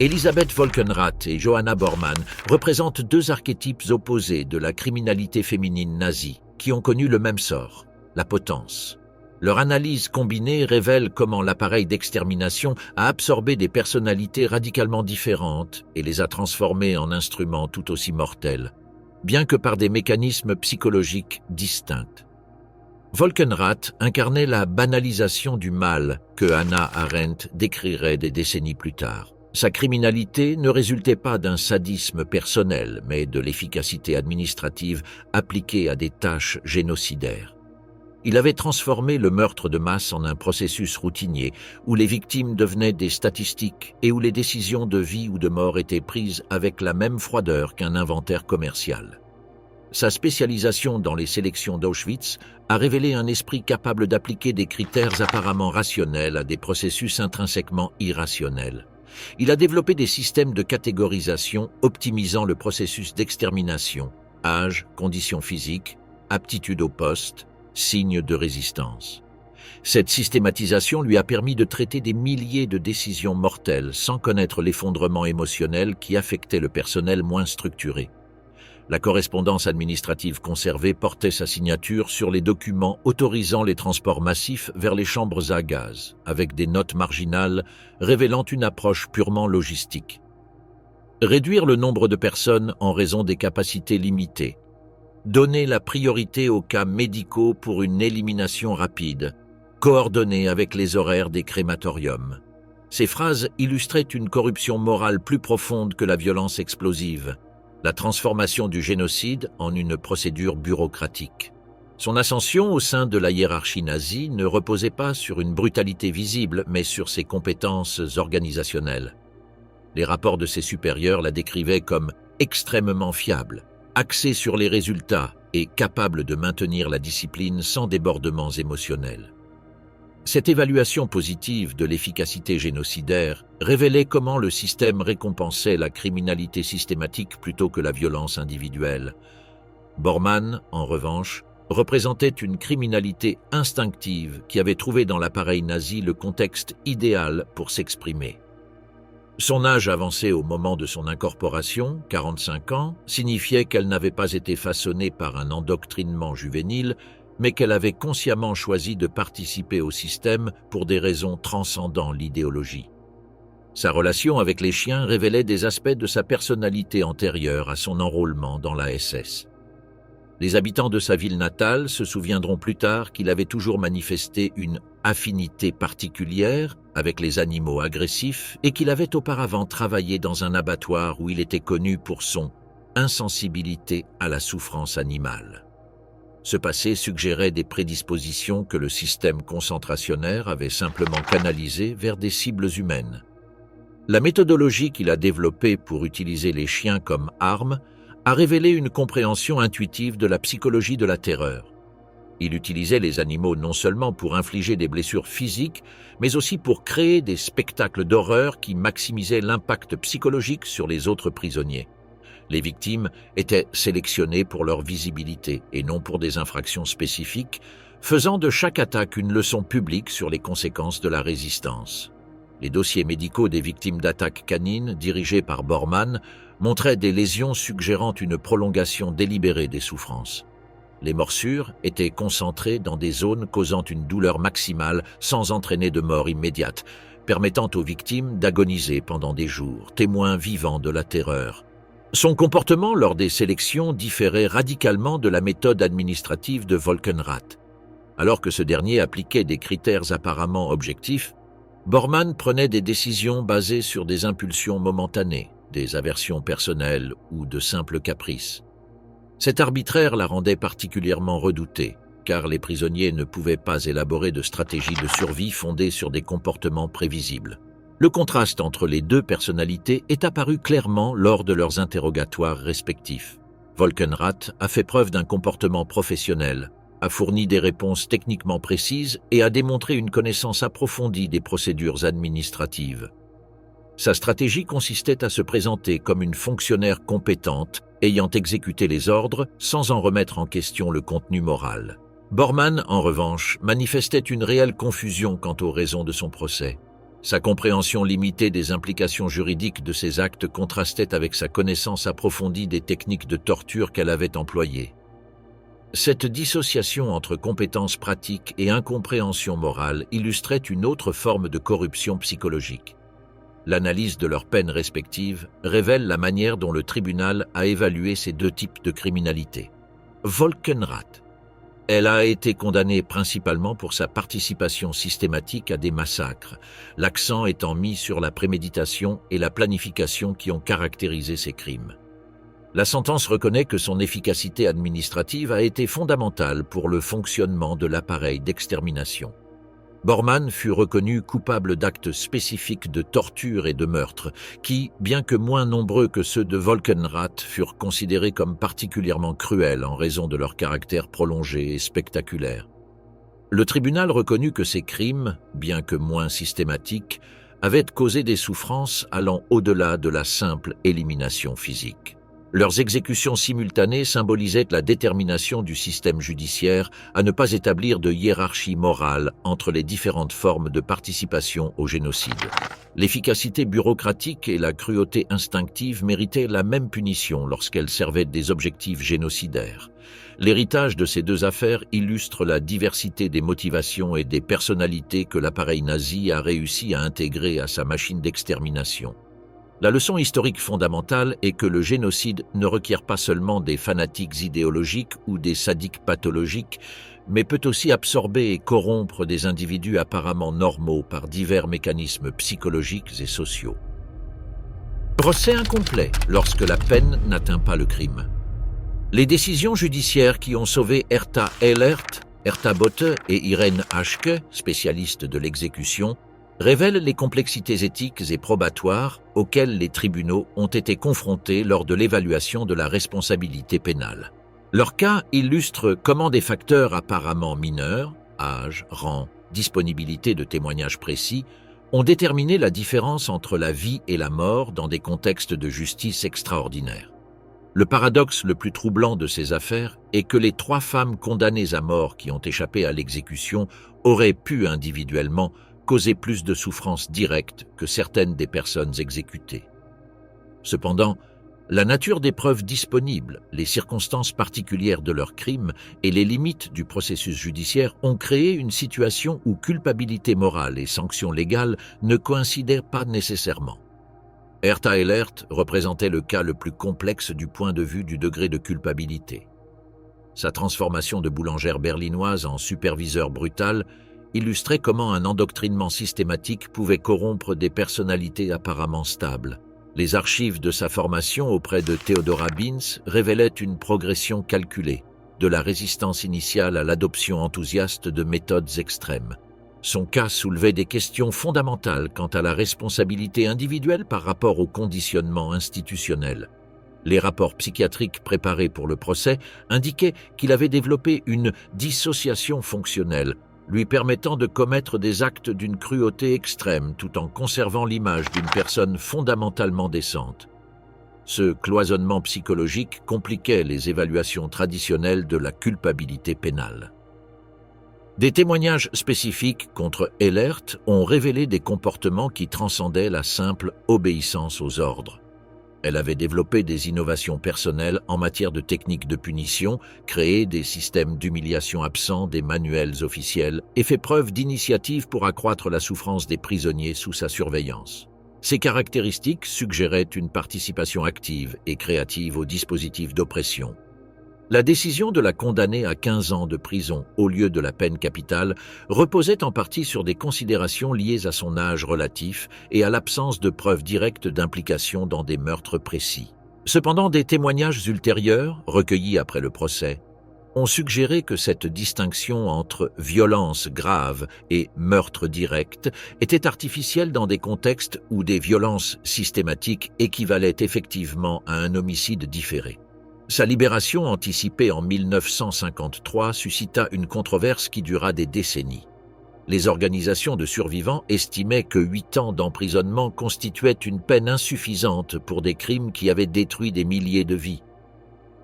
[SPEAKER 1] Elisabeth Volkenrath et Johanna Bormann représentent deux archétypes opposés de la criminalité féminine nazie, qui ont connu le même sort, la potence. Leur analyse combinée révèle comment l'appareil d'extermination a absorbé des personnalités radicalement différentes et les a transformées en instruments tout aussi mortels, bien que par des mécanismes psychologiques distincts. Volkenrath incarnait la banalisation du mal que Hannah Arendt décrirait des décennies plus tard. Sa criminalité ne résultait pas d'un sadisme personnel, mais de l'efficacité administrative appliquée à des tâches génocidaires. Il avait transformé le meurtre de masse en un processus routinier où les victimes devenaient des statistiques et où les décisions de vie ou de mort étaient prises avec la même froideur qu'un inventaire commercial. Sa spécialisation dans les sélections d'Auschwitz a révélé un esprit capable d'appliquer des critères apparemment rationnels à des processus intrinsèquement irrationnels. Il a développé des systèmes de catégorisation optimisant le processus d'extermination, âge, conditions physiques, aptitude au poste, signes de résistance. Cette systématisation lui a permis de traiter des milliers de décisions mortelles sans connaître l'effondrement émotionnel qui affectait le personnel moins structuré. La correspondance administrative conservée portait sa signature sur les documents autorisant les transports massifs vers les chambres à gaz, avec des notes marginales révélant une approche purement logistique. Réduire le nombre de personnes en raison des capacités limitées. Donner la priorité aux cas médicaux pour une élimination rapide, coordonnée avec les horaires des crématoriums. Ces phrases illustraient une corruption morale plus profonde que la violence explosive. La transformation du génocide en une procédure bureaucratique. Son ascension au sein de la hiérarchie nazie ne reposait pas sur une brutalité visible, mais sur ses compétences organisationnelles. Les rapports de ses supérieurs la décrivaient comme extrêmement fiable, axée sur les résultats et capable de maintenir la discipline sans débordements émotionnels. Cette évaluation positive de l'efficacité génocidaire révélait comment le système récompensait la criminalité systématique plutôt que la violence individuelle. Bormann, en revanche, représentait une criminalité instinctive qui avait trouvé dans l'appareil nazi le contexte idéal pour s'exprimer. Son âge avancé au moment de son incorporation, 45 ans, signifiait qu'elle n'avait pas été façonnée par un endoctrinement juvénile, mais qu'elle avait consciemment choisi de participer au système pour des raisons transcendant l'idéologie. Sa relation avec les chiens révélait des aspects de sa personnalité antérieure à son enrôlement dans la SS. Les habitants de sa ville natale se souviendront plus tard qu'il avait toujours manifesté une affinité particulière avec les animaux agressifs et qu'il avait auparavant travaillé dans un abattoir où il était connu pour son insensibilité à la souffrance animale. Ce passé suggérait des prédispositions que le système concentrationnaire avait simplement canalisées vers des cibles humaines. La méthodologie qu'il a développée pour utiliser les chiens comme armes a révélé une compréhension intuitive de la psychologie de la terreur. Il utilisait les animaux non seulement pour infliger des blessures physiques, mais aussi pour créer des spectacles d'horreur qui maximisaient l'impact psychologique sur les autres prisonniers. Les victimes étaient sélectionnées pour leur visibilité et non pour des infractions spécifiques, faisant de chaque attaque une leçon publique sur les conséquences de la résistance. Les dossiers médicaux des victimes d'attaques canines, dirigés par Bormann, montraient des lésions suggérant une prolongation délibérée des souffrances. Les morsures étaient concentrées dans des zones causant une douleur maximale sans entraîner de mort immédiate, permettant aux victimes d'agoniser pendant des jours, témoins vivants de la terreur. Son comportement lors des sélections différait radicalement de la méthode administrative de Volkenrath. Alors que ce dernier appliquait des critères apparemment objectifs, Bormann prenait des décisions basées sur des impulsions momentanées, des aversions personnelles ou de simples caprices. Cet arbitraire la rendait particulièrement redoutée, car les prisonniers ne pouvaient pas élaborer de stratégies de survie fondées sur des comportements prévisibles. Le contraste entre les deux personnalités est apparu clairement lors de leurs interrogatoires respectifs. Volkenrath a fait preuve d'un comportement professionnel, a fourni des réponses techniquement précises et a démontré une connaissance approfondie des procédures administratives. Sa stratégie consistait à se présenter comme une fonctionnaire compétente, ayant exécuté les ordres sans en remettre en question le contenu moral. Bormann, en revanche, manifestait une réelle confusion quant aux raisons de son procès. Sa compréhension limitée des implications juridiques de ses actes contrastait avec sa connaissance approfondie des techniques de torture qu'elle avait employées. Cette dissociation entre compétences pratiques et incompréhension morale illustrait une autre forme de corruption psychologique. L'analyse de leurs peines respectives révèle la manière dont le tribunal a évalué ces deux types de criminalité. Volkenrath. Elle a été condamnée principalement pour sa participation systématique à des massacres, l'accent étant mis sur la préméditation et la planification qui ont caractérisé ces crimes. La sentence reconnaît que son efficacité administrative a été fondamentale pour le fonctionnement de l'appareil d'extermination. Bormann fut reconnu coupable d'actes spécifiques de torture et de meurtre, qui, bien que moins nombreux que ceux de Volkenrath, furent considérés comme particulièrement cruels en raison de leur caractère prolongé et spectaculaire. Le tribunal reconnut que ces crimes, bien que moins systématiques, avaient causé des souffrances allant au-delà de la simple élimination physique. Leurs exécutions simultanées symbolisaient la détermination du système judiciaire à ne pas établir de hiérarchie morale entre les différentes formes de participation au génocide. L'efficacité bureaucratique et la cruauté instinctive méritaient la même punition lorsqu'elles servaient des objectifs génocidaires. L'héritage de ces deux affaires illustre la diversité des motivations et des personnalités que l'appareil nazi a réussi à intégrer à sa machine d'extermination. La leçon historique fondamentale est que le génocide ne requiert pas seulement des fanatiques idéologiques ou des sadiques pathologiques, mais peut aussi absorber et corrompre des individus apparemment normaux par divers mécanismes psychologiques et sociaux. Procès incomplet lorsque la peine n'atteint pas le crime. Les décisions judiciaires qui ont sauvé Herta Ehlert, Herta Botte et Irène Haschke, spécialistes de l'exécution, révèlent les complexités éthiques et probatoires auxquelles les tribunaux ont été confrontés lors de l'évaluation de la responsabilité pénale. Leur cas illustre comment des facteurs apparemment mineurs, âge, rang, disponibilité de témoignages précis, ont déterminé la différence entre la vie et la mort dans des contextes de justice extraordinaires. Le paradoxe le plus troublant de ces affaires est que les 3 femmes condamnées à mort qui ont échappé à l'exécution auraient pu individuellement causer plus de souffrances directes que certaines des personnes exécutées. Cependant, La nature des preuves disponibles, les circonstances particulières de leur crime et les limites du processus judiciaire ont créé une situation où culpabilité morale et sanction légale ne coïncidaient pas nécessairement. Herta Ehlert représentait le cas le plus complexe du point de vue du degré de culpabilité. Sa transformation de boulangère berlinoise en superviseur brutal illustrait comment un endoctrinement systématique pouvait corrompre des personnalités apparemment stables. Les archives de sa formation auprès de Theodora Binz révélaient une progression calculée, de la résistance initiale à l'adoption enthousiaste de méthodes extrêmes. Son cas soulevait des questions fondamentales quant à la responsabilité individuelle par rapport au conditionnement institutionnel. Les rapports psychiatriques préparés pour le procès indiquaient qu'il avait développé une dissociation fonctionnelle, lui permettant de commettre des actes d'une cruauté extrême tout en conservant l'image d'une personne fondamentalement décente. Ce cloisonnement psychologique compliquait les évaluations traditionnelles de la culpabilité pénale. Des témoignages spécifiques contre Ehlert ont révélé des comportements qui transcendaient la simple obéissance aux ordres. Elle avait développé des innovations personnelles en matière de techniques de punition, créé des systèmes d'humiliation absents des manuels officiels et fait preuve d'initiative pour accroître la souffrance des prisonniers sous sa surveillance. Ces caractéristiques suggéraient une participation active et créative aux dispositifs d'oppression. La décision de la condamner à 15 ans de prison au lieu de la peine capitale reposait en partie sur des considérations liées à son âge relatif et à l'absence de preuves directes d'implication dans des meurtres précis. Cependant, des témoignages ultérieurs, recueillis après le procès, ont suggéré que cette distinction entre violence grave et meurtre direct était artificielle dans des contextes où des violences systématiques équivalaient effectivement à un homicide différé. Sa libération anticipée en 1953 suscita une controverse qui dura des décennies. Les organisations de survivants estimaient que 8 ans d'emprisonnement constituaient une peine insuffisante pour des crimes qui avaient détruit des milliers de vies.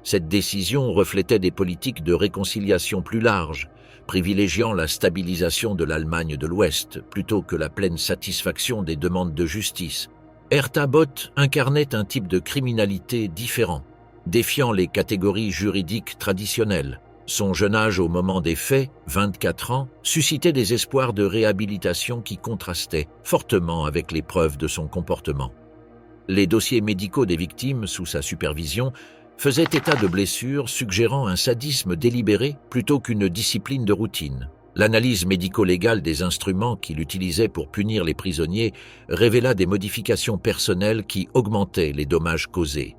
[SPEAKER 1] Cette décision reflétait des politiques de réconciliation plus larges, privilégiant la stabilisation de l'Allemagne de l'Ouest plutôt que la pleine satisfaction des demandes de justice. Herta Both incarnait un type de criminalité différent, défiant les catégories juridiques traditionnelles. Son jeune âge au moment des faits, 24 ans, suscitait des espoirs de réhabilitation qui contrastaient fortement avec les preuves de son comportement. Les dossiers médicaux des victimes sous sa supervision faisaient état de blessures suggérant un sadisme délibéré plutôt qu'une discipline de routine. L'analyse médico-légale des instruments qu'il utilisait pour punir les prisonniers révéla des modifications personnelles qui augmentaient les dommages causés.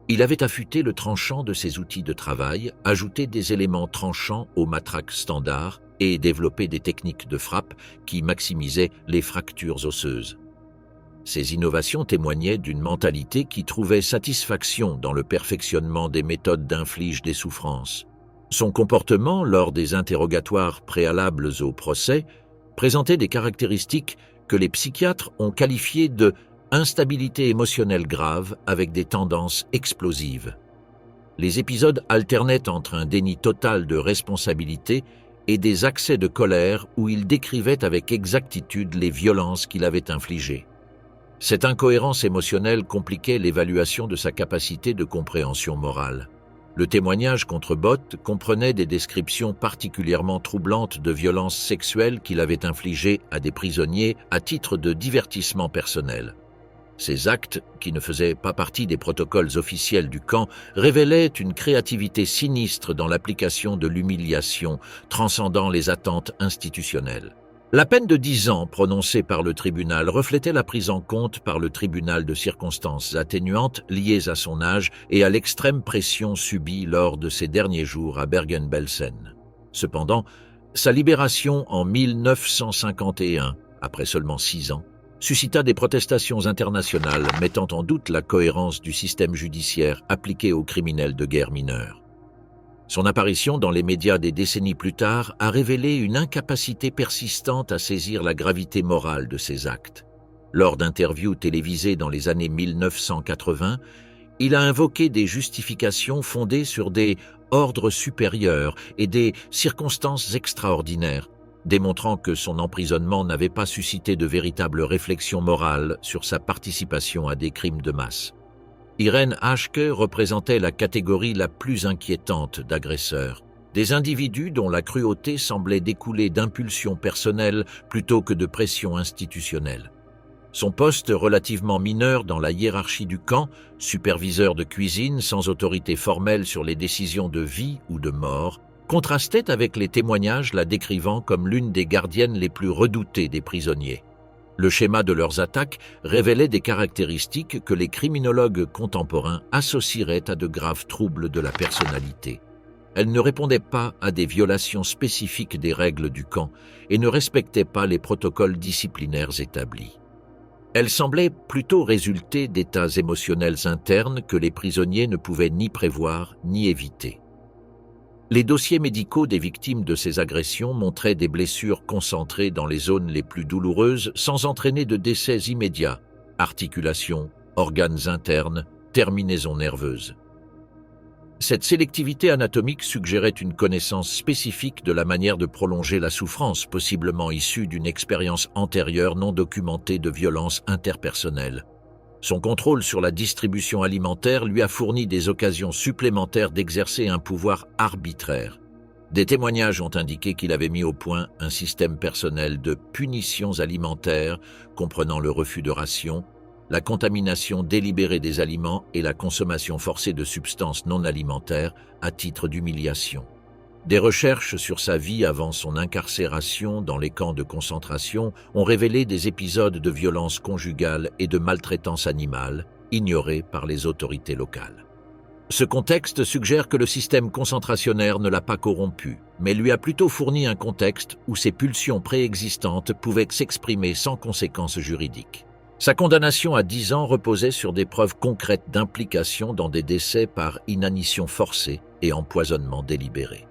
[SPEAKER 1] Il avait affûté le tranchant de ses outils de travail, ajouté des éléments tranchants aux matraques standards et développé des techniques de frappe qui maximisaient les fractures osseuses. Ces innovations témoignaient d'une mentalité qui trouvait satisfaction dans le perfectionnement des méthodes d'inflige des souffrances. Son comportement, lors des interrogatoires préalables au procès, présentait des caractéristiques que les psychiatres ont qualifiées de instabilité émotionnelle grave avec des tendances explosives. Les épisodes alternaient entre un déni total de responsabilité et des accès de colère où il décrivait avec exactitude les violences qu'il avait infligées. Cette incohérence émotionnelle compliquait l'évaluation de sa capacité de compréhension morale. Le témoignage contre Both comprenait des descriptions particulièrement troublantes de violences sexuelles qu'il avait infligées à des prisonniers à titre de divertissement personnel. Ces actes, qui ne faisaient pas partie des protocoles officiels du camp, révélaient une créativité sinistre dans l'application de l'humiliation, transcendant les attentes institutionnelles. La peine de 10 ans prononcée par le tribunal reflétait la prise en compte par le tribunal de circonstances atténuantes liées à son âge et à l'extrême pression subie lors de ses derniers jours à Bergen-Belsen. Cependant, sa libération en 1951, après seulement 6 ans, suscita des protestations internationales mettant en doute la cohérence du système judiciaire appliqué aux criminels de guerre mineurs. Son apparition dans les médias des décennies plus tard a révélé une incapacité persistante à saisir la gravité morale de ses actes. Lors d'interviews télévisées dans les années 1980, il a invoqué des justifications fondées sur des ordres supérieurs et des circonstances extraordinaires, démontrant que son emprisonnement n'avait pas suscité de véritable réflexion morale sur sa participation à des crimes de masse. Irène Haschke représentait la catégorie la plus inquiétante d'agresseurs, des individus dont la cruauté semblait découler d'impulsions personnelles plutôt que de pressions institutionnelles. Son poste relativement mineur dans la hiérarchie du camp, superviseur de cuisine sans autorité formelle sur les décisions de vie ou de mort, contrastait avec les témoignages la décrivant comme l'une des gardiennes les plus redoutées des prisonniers. Le schéma de leurs attaques révélait des caractéristiques que les criminologues contemporains associeraient à de graves troubles de la personnalité. Elles ne répondaient pas à des violations spécifiques des règles du camp et ne respectaient pas les protocoles disciplinaires établis. Elles semblaient plutôt résulter d'états émotionnels internes que les prisonniers ne pouvaient ni prévoir ni éviter. Les dossiers médicaux des victimes de ces agressions montraient des blessures concentrées dans les zones les plus douloureuses sans entraîner de décès immédiats, articulations, organes internes, terminaisons nerveuses. Cette sélectivité anatomique suggérait une connaissance spécifique de la manière de prolonger la souffrance, possiblement issue d'une expérience antérieure non documentée de violences interpersonnelles. Son contrôle sur la distribution alimentaire lui a fourni des occasions supplémentaires d'exercer un pouvoir arbitraire. Des témoignages ont indiqué qu'il avait mis au point un système personnel de punitions alimentaires, comprenant le refus de rations, la contamination délibérée des aliments et la consommation forcée de substances non alimentaires à titre d'humiliation. Des recherches sur sa vie avant son incarcération dans les camps de concentration ont révélé des épisodes de violence conjugale et de maltraitance animale, ignorés par les autorités locales. Ce contexte suggère que le système concentrationnaire ne l'a pas corrompu, mais lui a plutôt fourni un contexte où ses pulsions préexistantes pouvaient s'exprimer sans conséquences juridiques. Sa condamnation à 10 ans reposait sur des preuves concrètes d'implication dans des décès par inanition forcée et empoisonnement délibéré.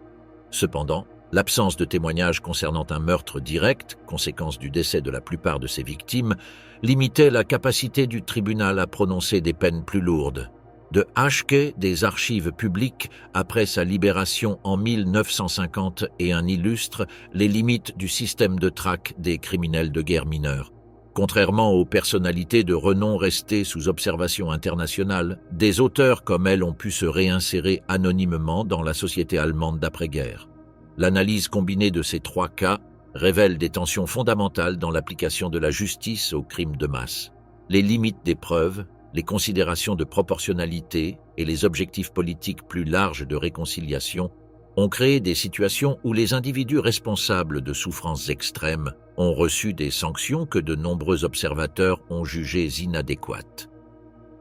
[SPEAKER 1] Cependant, l'absence de témoignages concernant un meurtre direct, conséquence du décès de la plupart de ses victimes, limitait la capacité du tribunal à prononcer des peines plus lourdes. De Haschke, des archives publiques, après sa libération en 1951 illustrent les limites du système de traque des criminels de guerre mineurs. Contrairement aux personnalités de renom restées sous observation internationale, des auteurs comme elle ont pu se réinsérer anonymement dans la société allemande d'après-guerre. L'analyse combinée de ces 3 cas révèle des tensions fondamentales dans l'application de la justice aux crimes de masse. Les limites des preuves, les considérations de proportionnalité et les objectifs politiques plus larges de réconciliation ont créé des situations où les individus responsables de souffrances extrêmes ont reçu des sanctions que de nombreux observateurs ont jugées inadéquates.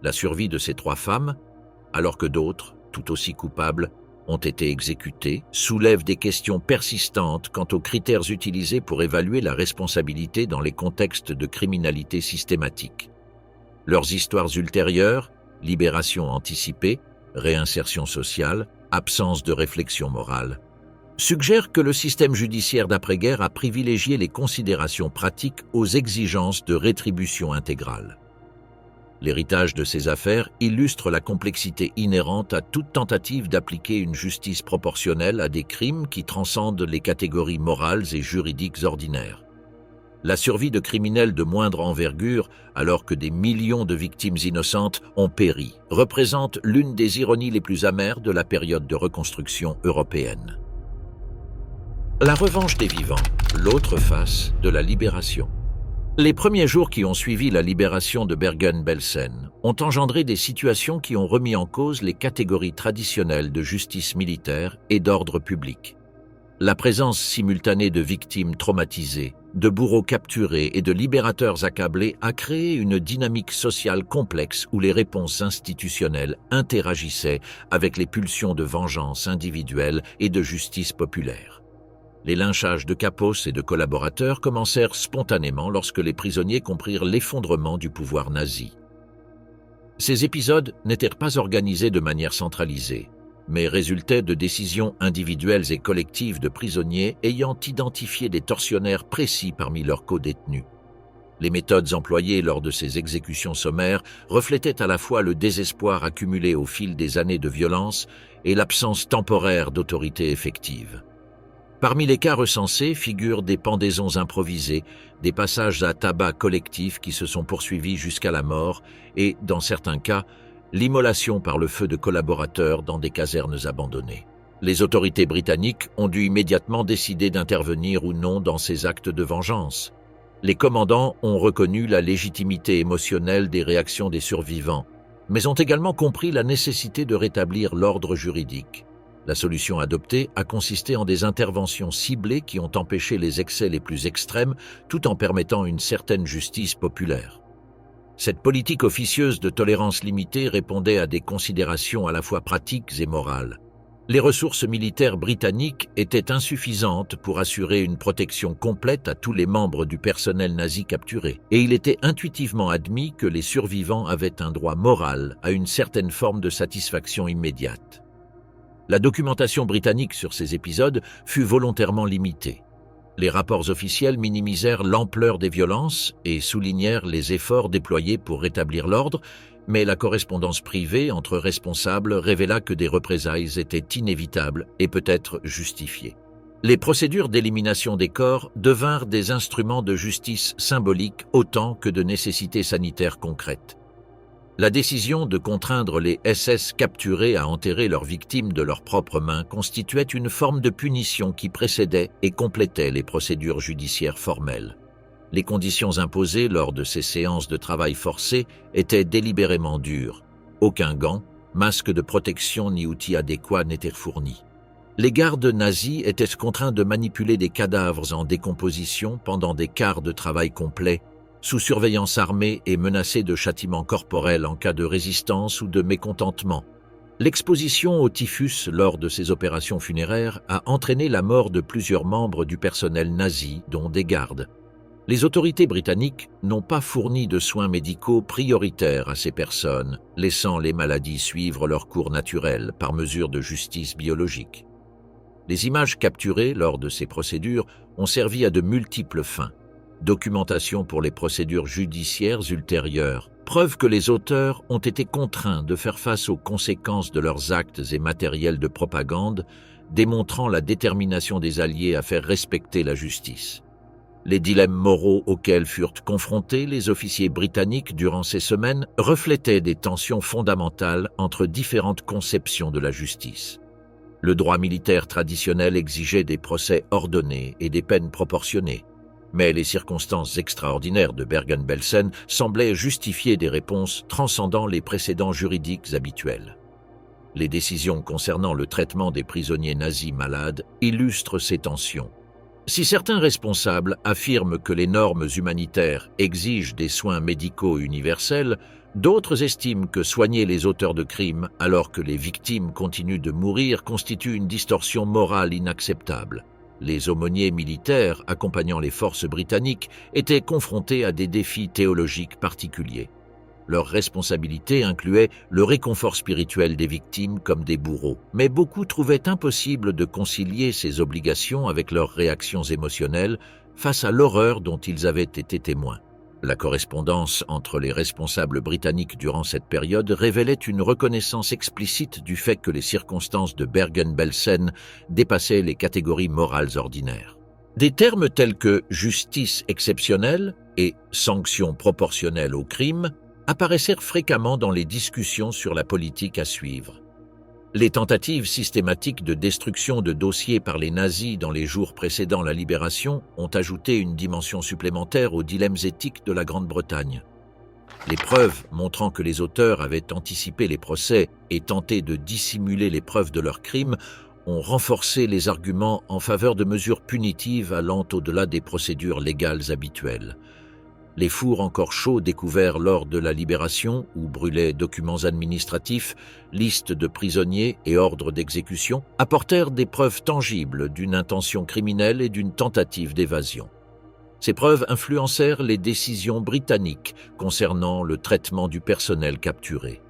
[SPEAKER 1] La survie de ces 3 femmes, alors que d'autres, tout aussi coupables, ont été exécutées, soulève des questions persistantes quant aux critères utilisés pour évaluer la responsabilité dans les contextes de criminalité systématique. Leurs histoires ultérieures, libération anticipée, réinsertion sociale, absence de réflexion morale, suggèrent que le système judiciaire d'après-guerre a privilégié les considérations pratiques aux exigences de rétribution intégrale. L'héritage de ces affaires illustre la complexité inhérente à toute tentative d'appliquer une justice proportionnelle à des crimes qui transcendent les catégories morales et juridiques ordinaires. La survie de criminels de moindre envergure, alors que des millions de victimes innocentes ont péri, représente l'une des ironies les plus amères de la période de reconstruction européenne. La revanche des vivants, l'autre face de la libération. Les premiers jours qui ont suivi la libération de Bergen-Belsen ont engendré des situations qui ont remis en cause les catégories traditionnelles de justice militaire et d'ordre public. La présence simultanée de victimes traumatisées, de bourreaux capturés et de libérateurs accablés a créé une dynamique sociale complexe où les réponses institutionnelles interagissaient avec les pulsions de vengeance individuelle et de justice populaire. Les lynchages de capos et de collaborateurs commencèrent spontanément lorsque les prisonniers comprirent l'effondrement du pouvoir nazi. Ces épisodes n'étaient pas organisés de manière centralisée, mais résultaient de décisions individuelles et collectives de prisonniers ayant identifié des tortionnaires précis parmi leurs codétenus. Les méthodes employées lors de ces exécutions sommaires reflétaient à la fois le désespoir accumulé au fil des années de violence et l'absence temporaire d'autorité effective. Parmi les cas recensés figurent des pendaisons improvisées, des passages à tabac collectifs qui se sont poursuivis jusqu'à la mort et, dans certains cas, l'immolation par le feu de collaborateurs dans des casernes abandonnées. Les autorités britanniques ont dû immédiatement décider d'intervenir ou non dans ces actes de vengeance. Les commandants ont reconnu la légitimité émotionnelle des réactions des survivants, mais ont également compris la nécessité de rétablir l'ordre juridique. La solution adoptée a consisté en des interventions ciblées qui ont empêché les excès les plus extrêmes tout en permettant une certaine justice populaire. Cette politique officieuse de tolérance limitée répondait à des considérations à la fois pratiques et morales. Les ressources militaires britanniques étaient insuffisantes pour assurer une protection complète à tous les membres du personnel nazi capturé, et il était intuitivement admis que les survivants avaient un droit moral à une certaine forme de satisfaction immédiate. La documentation britannique sur ces épisodes fut volontairement limitée. Les rapports officiels minimisèrent l'ampleur des violences et soulignèrent les efforts déployés pour rétablir l'ordre, mais la correspondance privée entre responsables révéla que des représailles étaient inévitables et peut-être justifiées. Les procédures d'élimination des corps devinrent des instruments de justice symbolique autant que de nécessités sanitaires concrètes. La décision de contraindre les SS capturés à enterrer leurs victimes de leurs propres mains constituait une forme de punition qui précédait et complétait les procédures judiciaires formelles. Les conditions imposées lors de ces séances de travail forcé étaient délibérément dures. Aucun gant, masque de protection ni outils adéquats n'étaient fournis. Les gardes nazis étaient contraints de manipuler des cadavres en décomposition pendant des quarts de travail complets, sous surveillance armée et menacés de châtiments corporels en cas de résistance ou de mécontentement. L'exposition au typhus lors de ces opérations funéraires a entraîné la mort de plusieurs membres du personnel nazi, dont des gardes. Les autorités britanniques n'ont pas fourni de soins médicaux prioritaires à ces personnes, laissant les maladies suivre leur cours naturel par mesure de justice biologique. Les images capturées lors de ces procédures ont servi à de multiples fins. Documentation pour les procédures judiciaires ultérieures, preuve que les auteurs ont été contraints de faire face aux conséquences de leurs actes et matériels de propagande, démontrant la détermination des Alliés à faire respecter la justice. Les dilemmes moraux auxquels furent confrontés les officiers britanniques durant ces semaines reflétaient des tensions fondamentales entre différentes conceptions de la justice. Le droit militaire traditionnel exigeait des procès ordonnés et des peines proportionnées, mais les circonstances extraordinaires de Bergen-Belsen semblaient justifier des réponses transcendant les précédents juridiques habituels. Les décisions concernant le traitement des prisonniers nazis malades illustrent ces tensions. Si certains responsables affirment que les normes humanitaires exigent des soins médicaux universels, d'autres estiment que soigner les auteurs de crimes alors que les victimes continuent de mourir constitue une distorsion morale inacceptable. Les aumôniers militaires accompagnant les forces britanniques étaient confrontés à des défis théologiques particuliers. Leur responsabilité incluait le réconfort spirituel des victimes comme des bourreaux, mais beaucoup trouvaient impossible de concilier ces obligations avec leurs réactions émotionnelles face à l'horreur dont ils avaient été témoins. La correspondance entre les responsables britanniques durant cette période révélait une reconnaissance explicite du fait que les circonstances de Bergen-Belsen dépassaient les catégories morales ordinaires. Des termes tels que « justice exceptionnelle » et « sanction proportionnelle au crime » apparaissèrent fréquemment dans les discussions sur la politique à suivre. Les tentatives systématiques de destruction de dossiers par les nazis dans les jours précédant la libération ont ajouté une dimension supplémentaire aux dilemmes éthiques de la Grande-Bretagne. Les preuves montrant que les auteurs avaient anticipé les procès et tenté de dissimuler les preuves de leurs crimes ont renforcé les arguments en faveur de mesures punitives allant au-delà des procédures légales habituelles. Les fours encore chauds découverts lors de la libération, où brûlaient documents administratifs, listes de prisonniers et ordres d'exécution, apportèrent des preuves tangibles d'une intention criminelle et d'une tentative d'évasion. Ces preuves influencèrent les décisions britanniques concernant le traitement du personnel capturé.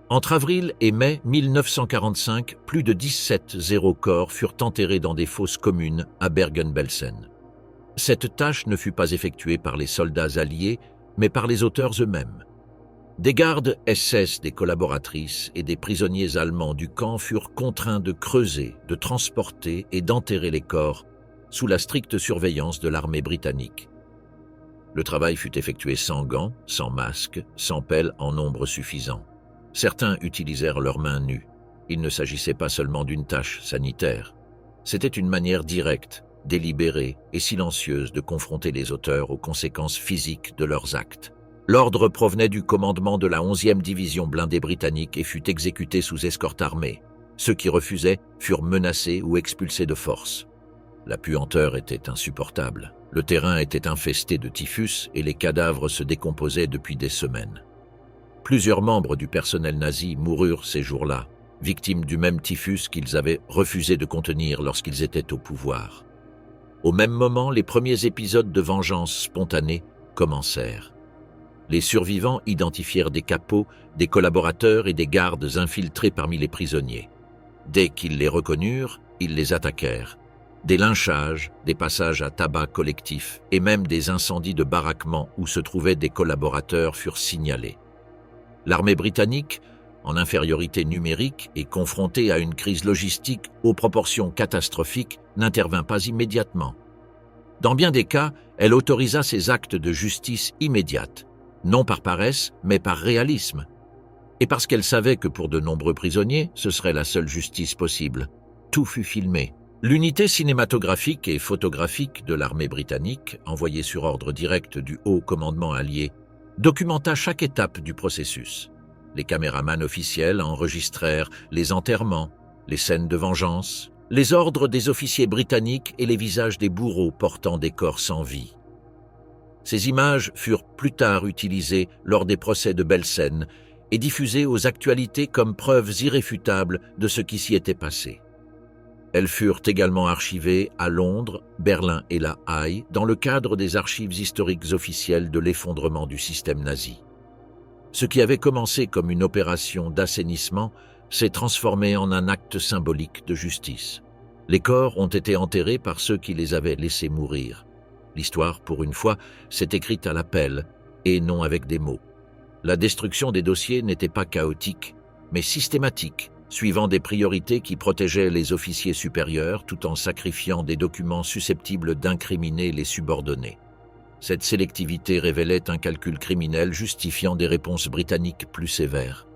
[SPEAKER 1] Entre avril et mai 1945, plus de 17 corps furent enterrés dans des fosses communes à Bergen-Belsen. Cette tâche ne fut pas effectuée par les soldats alliés, mais par les auteurs eux-mêmes. Des gardes SS, des collaboratrices et des prisonniers allemands du camp furent contraints de creuser, de transporter et d'enterrer les corps, sous la stricte surveillance de l'armée britannique. Le travail fut effectué sans gants, sans masques, sans pelles en nombre suffisant. Certains utilisèrent leurs mains nues. Il ne s'agissait pas seulement d'une tâche sanitaire. C'était une manière directe, délibérée et silencieuse de confronter les auteurs aux conséquences physiques de leurs actes. L'ordre provenait du commandement de la 11e division blindée britannique et fut exécuté sous escorte armée. Ceux qui refusaient furent menacés ou expulsés de force. La puanteur était insupportable. Le terrain était infesté de typhus et les cadavres se décomposaient depuis des semaines. Plusieurs membres du personnel nazi moururent ces jours-là, victimes du même typhus qu'ils avaient refusé de contenir lorsqu'ils étaient au pouvoir. Au même moment, les premiers épisodes de vengeance spontanée commencèrent. Les survivants identifièrent des capots, des collaborateurs et des gardes infiltrés parmi les prisonniers. Dès qu'ils les reconnurent, ils les attaquèrent. Des lynchages, des passages à tabac collectifs et même des incendies de baraquements où se trouvaient des collaborateurs furent signalés. L'armée britannique, en infériorité numérique et confrontée à une crise logistique aux proportions catastrophiques, n'intervint pas immédiatement. Dans bien des cas, elle autorisa ces actes de justice immédiate, non par paresse, mais par réalisme. Et parce qu'elle savait que pour de nombreux prisonniers, ce serait la seule justice possible. Tout fut filmé. L'unité cinématographique et photographique de l'armée britannique, envoyée sur ordre direct du haut commandement allié, documenta chaque étape du processus. Les caméramans officiels enregistrèrent les enterrements, les scènes de vengeance, les ordres des officiers britanniques et les visages des bourreaux portant des corps sans vie. Ces images furent plus tard utilisées lors des procès de Belsen et diffusées aux actualités comme preuves irréfutables de ce qui s'y était passé. Elles furent également archivées à Londres, Berlin et La Haye dans le cadre des archives historiques officielles de l'effondrement du système nazi. Ce qui avait commencé comme une opération d'assainissement s'est transformé en un acte symbolique de justice. Les corps ont été enterrés par ceux qui les avaient laissés mourir. L'histoire, pour une fois, s'est écrite à la pelle et non avec des mots. La destruction des dossiers n'était pas chaotique, mais systématique, suivant des priorités qui protégeaient les officiers supérieurs tout en sacrifiant des documents susceptibles d'incriminer les subordonnés. Cette sélectivité révélait un calcul criminel justifiant des réponses britanniques plus sévères.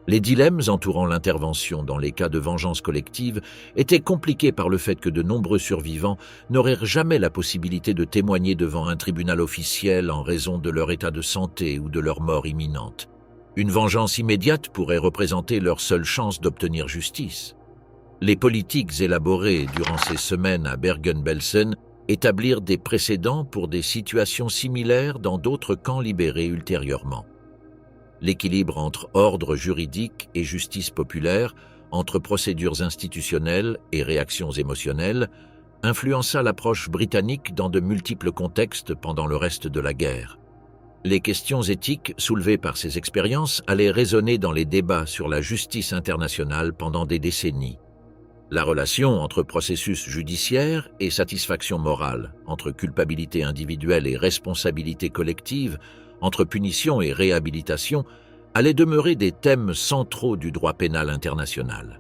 [SPEAKER 1] Les dilemmes entourant l'intervention dans les cas de vengeance collective étaient compliqués par le fait que de nombreux survivants n'auraient jamais la possibilité de témoigner devant un tribunal officiel en raison de leur état de santé ou de leur mort imminente. Une vengeance immédiate pourrait représenter leur seule chance d'obtenir justice. Les politiques élaborées durant ces semaines à Bergen-Belsen établirent des précédents pour des situations similaires dans d'autres camps libérés ultérieurement. L'équilibre entre ordre juridique et justice populaire, entre procédures institutionnelles et réactions émotionnelles, influença l'approche britannique dans de multiples contextes pendant le reste de la guerre. Les questions éthiques soulevées par ces expériences allaient résonner dans les débats sur la justice internationale pendant des décennies. La relation entre processus judiciaire et satisfaction morale, entre culpabilité individuelle et responsabilité collective, entre punition et réhabilitation, allait demeurer des thèmes centraux du droit pénal international.